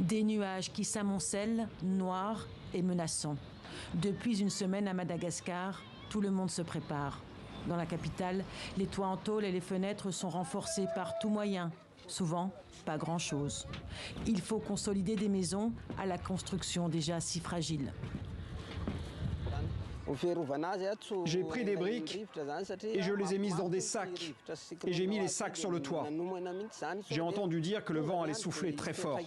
Des nuages qui s'amoncellent, noirs et menaçants. Depuis une semaine à Madagascar, tout le monde se prépare. Dans la capitale, les toits en tôle et les fenêtres sont renforcés par tout moyen. Souvent, pas grand-chose. Il faut consolider des maisons à la construction déjà si fragile. J'ai pris des briques et je les ai mises dans des sacs. Et j'ai mis les sacs sur le toit. J'ai entendu dire que le vent allait souffler très fort.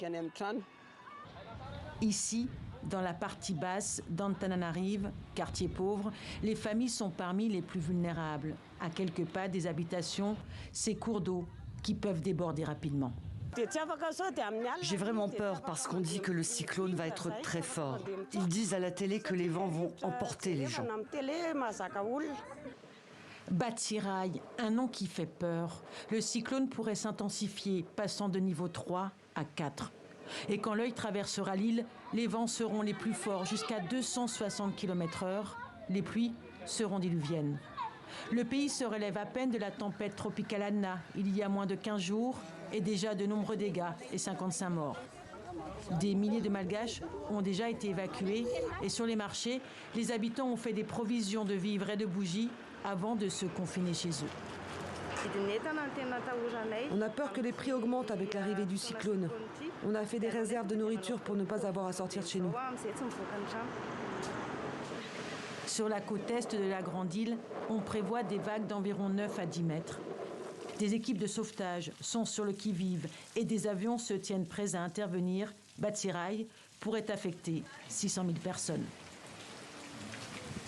Ici, dans la partie basse d'Antananarive, quartier pauvre, les familles sont parmi les plus vulnérables. À quelques pas des habitations, ces cours d'eau qui peuvent déborder rapidement. J'ai vraiment peur parce qu'on dit que le cyclone va être très fort. Ils disent à la télé que les vents vont emporter les gens. Batsirai, un nom qui fait peur. Le cyclone pourrait s'intensifier, passant de niveau 3 à 4. Et quand l'œil traversera l'île, les vents seront les plus forts, jusqu'à 260 km/h. Les pluies seront diluviennes. Le pays se relève à peine de la tempête tropicale Anna, il y a moins de 15 jours, et déjà de nombreux dégâts et 55 morts. Des milliers de Malgaches ont déjà été évacués et sur les marchés, les habitants ont fait des provisions de vivres et de bougies avant de se confiner chez eux. On a peur que les prix augmentent avec l'arrivée du cyclone. On a fait des réserves de nourriture pour ne pas avoir à sortir de chez nous. Sur la côte est de la Grande Île, on prévoit des vagues d'environ 9 à 10 mètres. Des équipes de sauvetage sont sur le qui-vive et des avions se tiennent prêts à intervenir. Batsirai pourrait affecter 600 000 personnes.